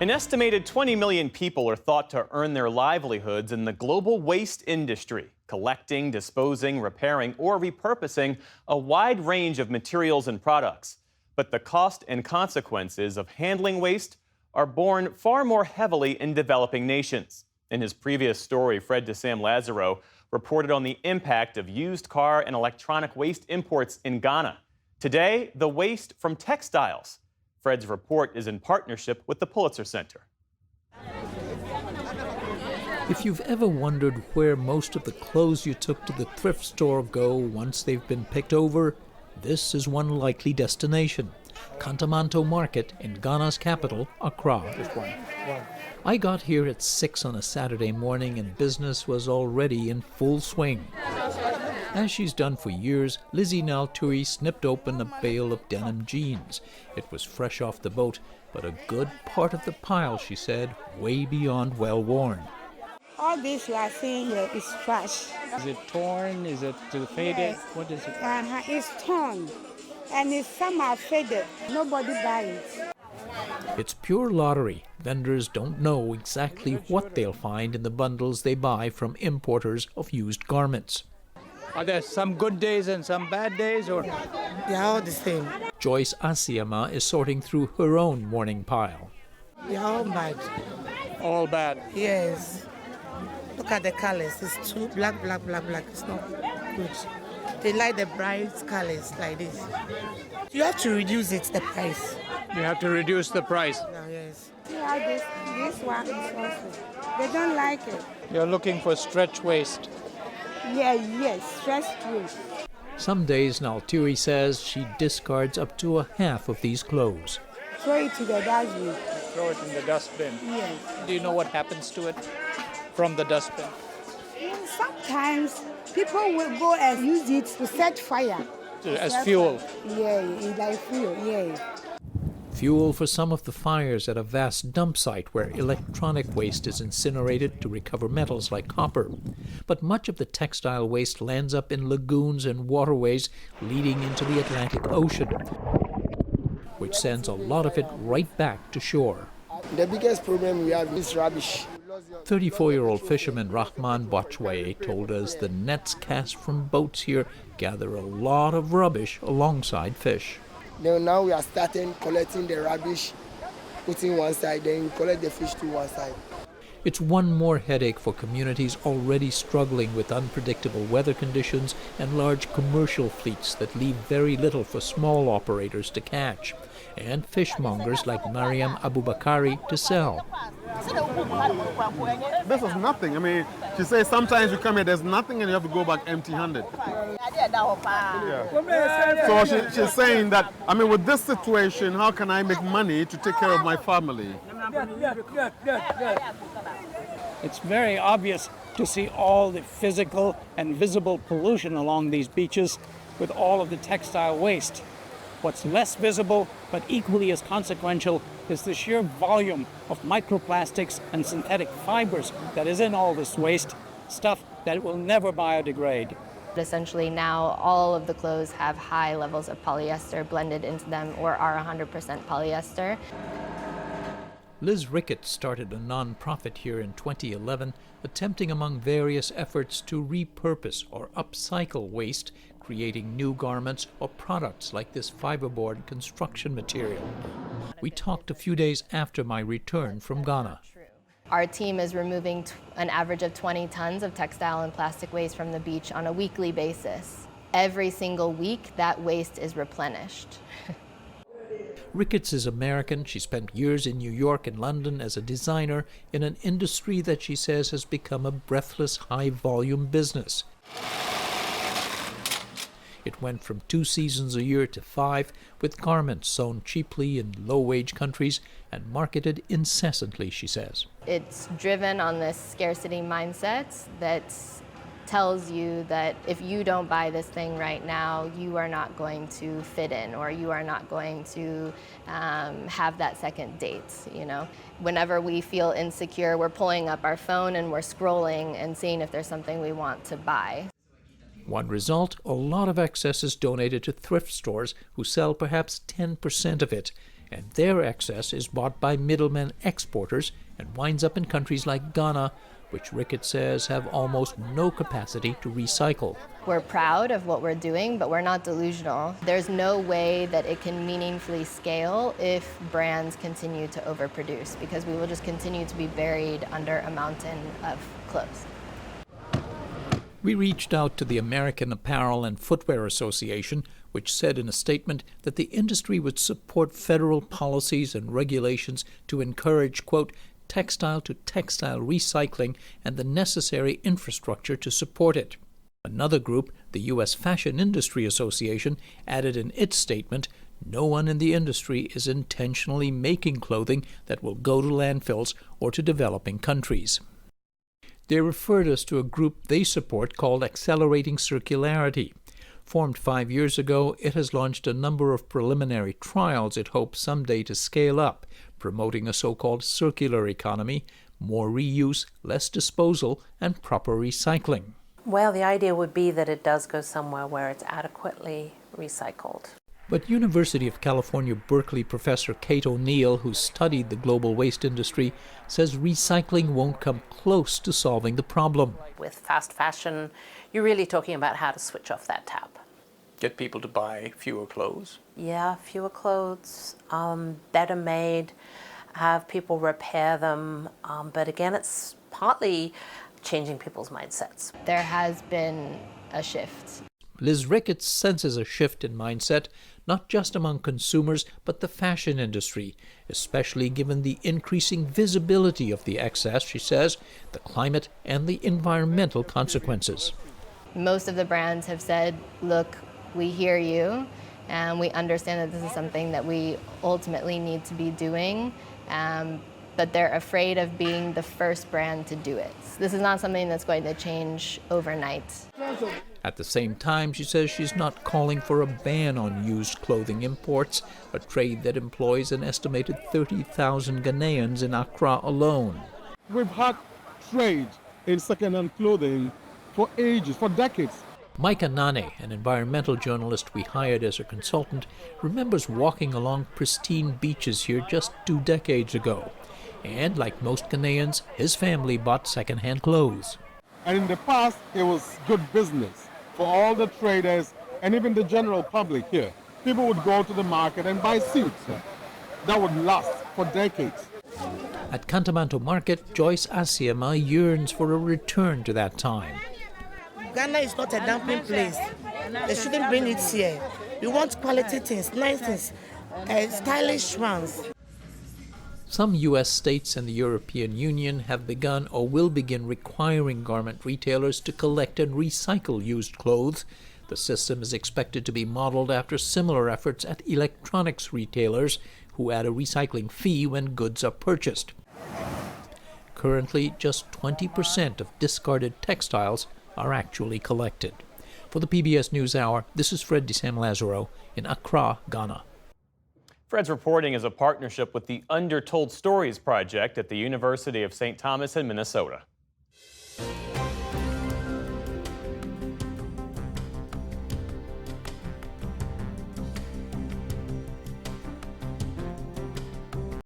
An estimated 20 million people are thought to earn their livelihoods in the global waste industry, collecting, disposing, repairing, or repurposing a wide range of materials and products. But the cost and consequences of handling waste are borne far more heavily in developing nations. In his previous story, Fred de Sam Lazaro reported on the impact of used car and electronic waste imports in Ghana. Today, the waste from textiles. Fred's report is in partnership with the Pulitzer Center. If you've ever wondered where most of the clothes you took to the thrift store go once they've been picked over, this is one likely destination. Kantamanto Market in Ghana's capital, Accra. Just one. I got here at 6 on a Saturday morning and business was already in full swing. As she's done for years, Lizzie Nalturi snipped open a bale of denim jeans. It was fresh off the boat, but a good part of the pile, she said, way beyond well worn. All this you are seeing here is trash. Is it torn? Is it faded? Yes. What is it? It's torn, and some are faded. Nobody buys it. It's pure lottery. Vendors don't know exactly what they'll find in the bundles they buy from importers of used garments. Are there some good days and some bad days, or? They are all the same. Joyce Asiama is sorting through her own morning pile. They are all bad. All bad. Yes. Look at the colors. It's too black. It's not good. They like the bright colors like this. You have to reduce it, the price. You have to reduce the price. No, yes. See how this one is also. They don't like it. You're looking for stretch waist. Yes, stretched waist. Some days, Nalturi says, she discards up to a half of these clothes. Throw it to the dustbin. Throw it in the dustbin. Yes. Do you know what happens to it from the dustbin? Sometimes people will go and use it to set fire. As fuel. Yeah, it's like fuel, yeah. Fuel for some of the fires at a vast dump site where electronic waste is incinerated to recover metals like copper. But much of the textile waste lands up in lagoons and waterways leading into the Atlantic Ocean, which sends a lot of it right back to shore. The biggest problem we have is rubbish. 34-year-old fisherman Rahman Bachwaye told us the nets cast from boats here gather a lot of rubbish alongside fish. Now we are starting collecting the rubbish, putting one side, then we collect the fish to one side. It's one more headache for communities already struggling with unpredictable weather conditions and large commercial fleets that leave very little for small operators to catch, and fishmongers like Mariam Abubakari to sell. This is nothing. I mean, she says sometimes you come here, there's nothing, and you have to go back empty-handed. Yeah. So she's saying that, I mean, with this situation, how can I make money to take care of my family? It's very obvious to see all the physical and visible pollution along these beaches with all of the textile waste. What's less visible, but equally as consequential, is the sheer volume of microplastics and synthetic fibers that is in all this waste, stuff that will never biodegrade. Essentially now all of the clothes have high levels of polyester blended into them or are 100% polyester. Liz Ricketts started a non-profit here in 2011, attempting among various efforts to repurpose or upcycle waste, creating new garments or products like this fiberboard construction material. We talked a few days after my return from Ghana. Our team is removing an average of 20 tons of textile and plastic waste from the beach on a weekly basis. Every single week, that waste is replenished. Ricketts is American. She spent years in New York and London as a designer in an industry that she says has become a breathless, high-volume business. It went from 2 seasons a year to 5, with garments sewn cheaply in low-wage countries and marketed incessantly, she says. It's driven on this scarcity mindset that tells you that if you don't buy this thing right now, you are not going to fit in, or you are not going to have that second date, you know. Whenever we feel insecure, we're pulling up our phone and we're scrolling and seeing if there's something we want to buy. One result, a lot of excess is donated to thrift stores who sell perhaps 10% of it. and their excess is bought by middlemen exporters and winds up in countries like Ghana, which Ricketts says have almost no capacity to recycle. We're proud of what we're doing, but we're not delusional. There's no way that it can meaningfully scale if brands continue to overproduce, because we will just continue to be buried under a mountain of clothes. We reached out to the American Apparel and Footwear Association, which said in a statement that the industry would support federal policies and regulations to encourage, quote, textile-to-textile recycling and the necessary infrastructure to support it. Another group, the U.S. Fashion Industry Association, added in its statement, no one in the industry is intentionally making clothing that will go to landfills or to developing countries. They referred us to a group they support called Accelerating Circularity. Formed 5 years ago, it has launched a number of preliminary trials it hopes someday to scale up, promoting a so-called circular economy, more reuse, less disposal, and proper recycling. Well, the idea would be that it does go somewhere where it's adequately recycled. But University of California, Berkeley professor Kate O'Neill, who studied the global waste industry, says recycling won't come close to solving the problem. With fast fashion, you're really talking about how to switch off that tap. Get people to buy fewer clothes? Yeah, fewer clothes, better made, have people repair them. But again, it's partly changing people's mindsets. There has been a shift. Liz Ricketts senses a shift in mindset, not just among consumers, but the fashion industry, especially given the increasing visibility of the excess, she says, the climate and the environmental consequences. Most of the brands have said, look, we hear you, and we understand that this is something that we ultimately need to be doing, but they're afraid of being the first brand to do it. This is not something that's going to change overnight. At the same time, she says she's not calling for a ban on used clothing imports, a trade that employs an estimated 30,000 Ghanaians in Accra alone. We've had trade in second-hand clothing for ages, for decades. Micah Nane, an environmental journalist we hired as a consultant, remembers walking along pristine beaches here just 2 decades ago. And like most Ghanaians, his family bought second-hand clothes. And in the past, it was good business for all the traders and even the general public here. People would go to the market and buy suits that would last for decades. At Kantamanto Market, Joyce Asiama yearns for a return to that time. Ghana is not a dumping place. They shouldn't bring it here. We want quality things, nice things, stylish ones. Some U.S. states and the European Union have begun or will begin requiring garment retailers to collect and recycle used clothes. The system is expected to be modeled after similar efforts at electronics retailers, who add a recycling fee when goods are purchased. Currently, just 20% of discarded textiles are actually collected. For the PBS NewsHour, this is Fred DeSam-Lazaro in Accra, Ghana. Fred's reporting is a partnership with the Undertold Stories Project at the University of St. Thomas in Minnesota.